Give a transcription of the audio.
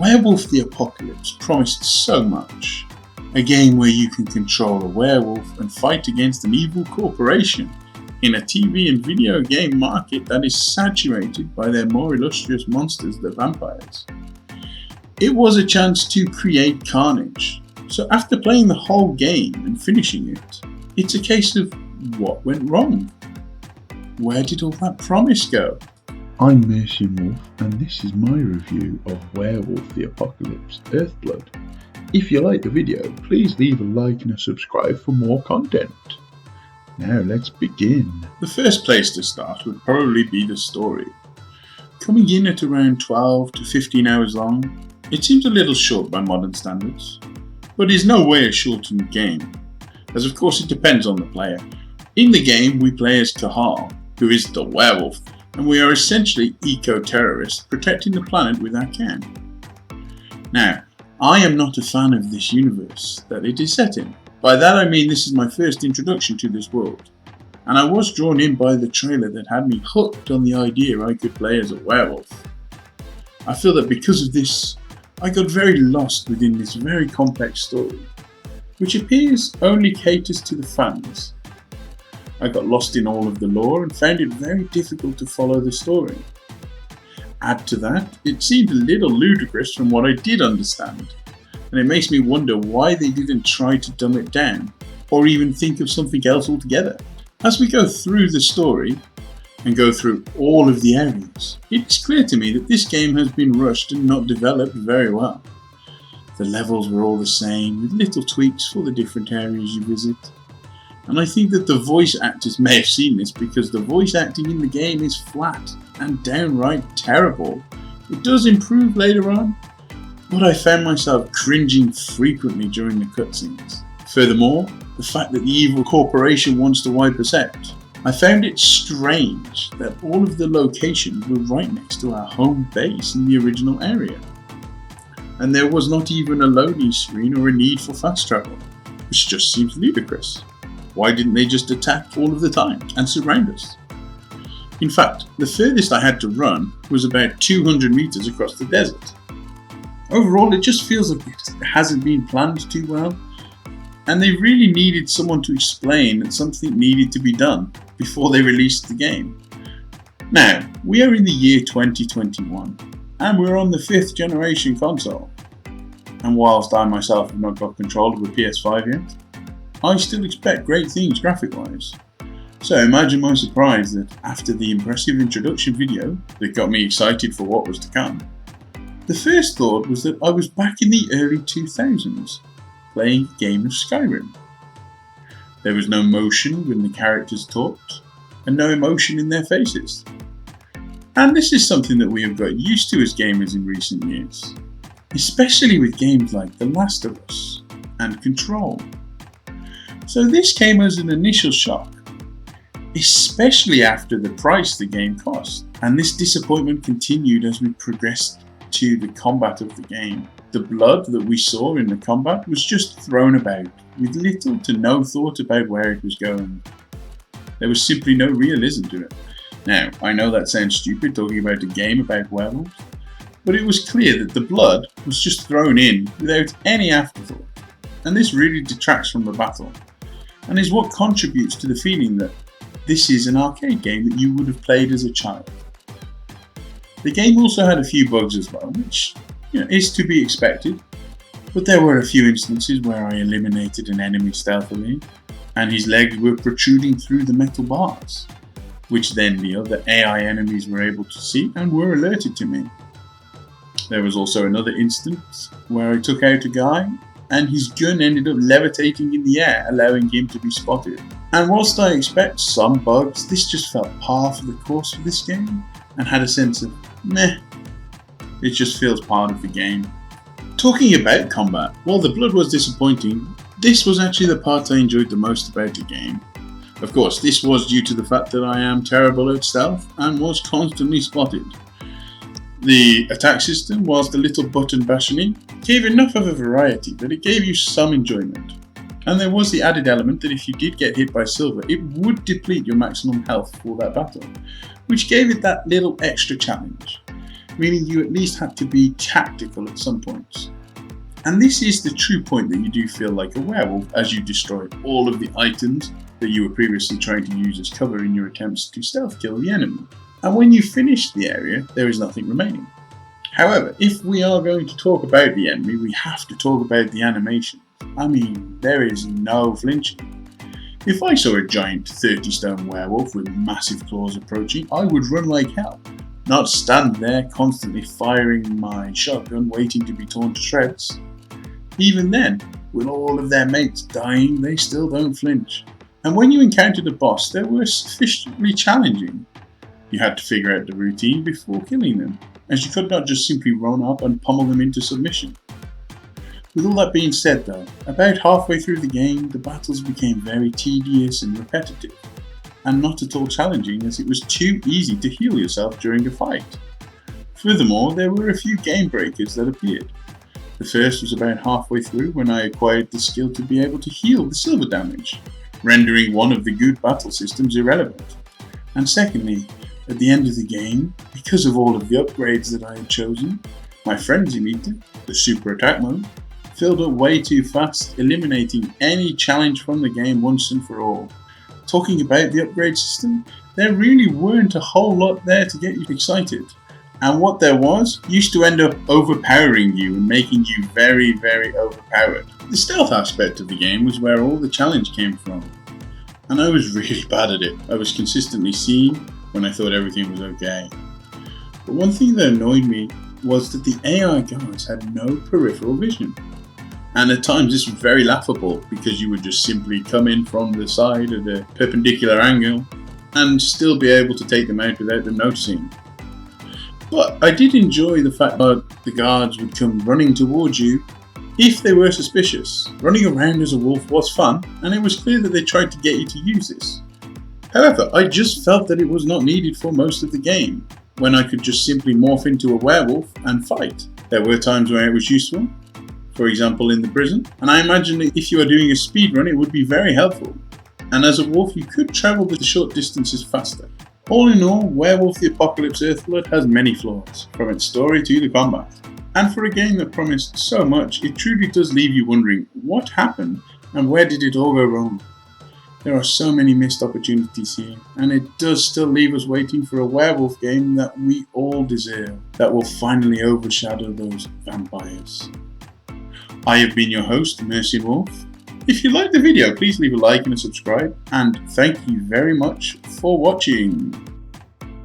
Werewolf the Apocalypse promised so much. A game where you can control a werewolf and fight against an evil corporation in a TV and video game market that is saturated by their more illustrious monsters, the vampires. It was a chance to create carnage. So after playing the whole game and finishing it, it's a case of what went wrong? Where did all that promise go? I'm MurcianWolf, and this is my review of Werewolf the Apocalypse Earthblood. If you like the video, please leave a like and a subscribe for more content. Now let's begin. The first place to start would probably be the story. Coming in at around 12 to 15 hours long, it seems a little short by modern standards, but is no way a shortened game, as of course it depends on the player. In the game we play as Kahal, who is the werewolf, and we are essentially eco-terrorists protecting the planet with our can. Now, I am not a fan of this universe that it is set in. By that I mean this is my first introduction to this world, and I was drawn in by the trailer that had me hooked on the idea I could play as a werewolf. I feel that because of this, I got very lost within this very complex story, which appears only caters to the fans. I got lost in all of the lore and found it very difficult to follow the story. Add to that, it seemed a little ludicrous from what I did understand, and it makes me wonder why they didn't try to dumb it down, or even think of something else altogether. As we go through the story, and go through all of the areas, it's clear to me that this game has been rushed and not developed very well. The levels were all the same, with little tweaks for the different areas you visit. And I think that the voice actors may have seen this because the voice acting in the game is flat and downright terrible. It does improve later on, but I found myself cringing frequently during the cutscenes. Furthermore, the fact that the evil corporation wants to wipe us out. I found it strange that all of the locations were right next to our home base in the original area. And there was not even a loading screen or a need for fast travel, which just seems ludicrous. Why didn't they just attack all of the time and surround us? In fact, the furthest I had to run was about 200 meters across the desert. Overall, it just feels like it hasn't been planned too well, and they really needed someone to explain that something needed to be done before they released the game. Now, we are in the year 2021, and we're on the 5th generation console. And whilst I myself have not got control of a PS5 yet, I still expect great things graphic-wise. So imagine my surprise that after the impressive introduction video that got me excited for what was to come, the first thought was that I was back in the early 2000s, playing a game of Skyrim. There was no motion when the characters talked, and no emotion in their faces. And this is something that we have got used to as gamers in recent years, especially with games like The Last of Us and Control. So this came as an initial shock, especially after the price the game cost, and this disappointment continued as we progressed to the combat of the game. The blood that we saw in the combat was just thrown about, with little to no thought about where it was going. There was simply no realism to it. Now, I know that sounds stupid talking about a game about werewolves, but it was clear that the blood was just thrown in without any afterthought, and this really detracts from the battle, and is what contributes to the feeling that this is an arcade game that you would have played as a child. The game also had a few bugs as well, which is to be expected, but there were a few instances where I eliminated an enemy stealthily, and his legs were protruding through the metal bars, which then the other AI enemies were able to see and were alerted to me. There was also another instance where I took out a guy, and his gun ended up levitating in the air, allowing him to be spotted. And whilst I expect some bugs, this just felt par for the course of this game, and had a sense of meh. It just feels part of the game. Talking about combat, while the blood was disappointing, this was actually the part I enjoyed the most about the game. Of course, this was due to the fact that I am terrible at stealth and was constantly spotted. The attack system, whilst a little button bashing, gave enough of a variety that it gave you some enjoyment. And there was the added element that if you did get hit by silver, it would deplete your maximum health for that battle, which gave it that little extra challenge. meaning you at least had to be tactical at some points. And this is the true point that you do feel like a werewolf as you destroy all of the items that you were previously trying to use as cover in your attempts to stealth kill the enemy. And when you finish the area, there is nothing remaining. However, if we are going to talk about the enemy, we have to talk about the animation. I mean, there is no flinching. If I saw a giant 30-stone werewolf with massive claws approaching, I would run like hell, not stand there constantly firing my shotgun waiting to be torn to shreds. Even then, with all of their mates dying, they still don't flinch. And when you encountered a boss, they were sufficiently challenging. You had to figure out the routine before killing them, as you could not just simply run up and pummel them into submission. With all that being said though, about halfway through the game, the battles became very tedious and repetitive, and not at all challenging as it was too easy to heal yourself during a fight. Furthermore, there were a few game breakers that appeared. The first was about halfway through when I acquired the skill to be able to heal the silver damage, rendering one of the good battle systems irrelevant. And secondly, at the end of the game, because of all of the upgrades that I had chosen, my frenzy meter, the super attack mode, filled up way too fast, eliminating any challenge from the game once and for all. Talking about the upgrade system, there really weren't a whole lot there to get you excited. And what there was used to end up overpowering you and making you very, very overpowered. The stealth aspect of the game was where all the challenge came from. And I was really bad at it. I was consistently seen when I thought everything was okay. But one thing that annoyed me was that the AI guards had no peripheral vision. And at times this was very laughable because you would just simply come in from the side at a perpendicular angle and still be able to take them out without them noticing. But I did enjoy the fact that the guards would come running towards you if they were suspicious. Running around as a wolf was fun, and it was clear that they tried to get you to use this. However, I just felt that it was not needed for most of the game, when I could just simply morph into a werewolf and fight. There were times where it was useful, for example in the prison, and I imagine that if you are doing a speedrun it would be very helpful. And as a wolf you could travel the short distances faster. All in all, Werewolf the Apocalypse Earthblood has many flaws, from its story to the combat. And for a game that promised so much, it truly does leave you wondering what happened and where did it all go wrong. There are so many missed opportunities here, and it does still leave us waiting for a werewolf game that we all deserve, that will finally overshadow those vampires. I have been your host, MurcianWolf. If you liked the video, please leave a like and a subscribe, and thank you very much for watching.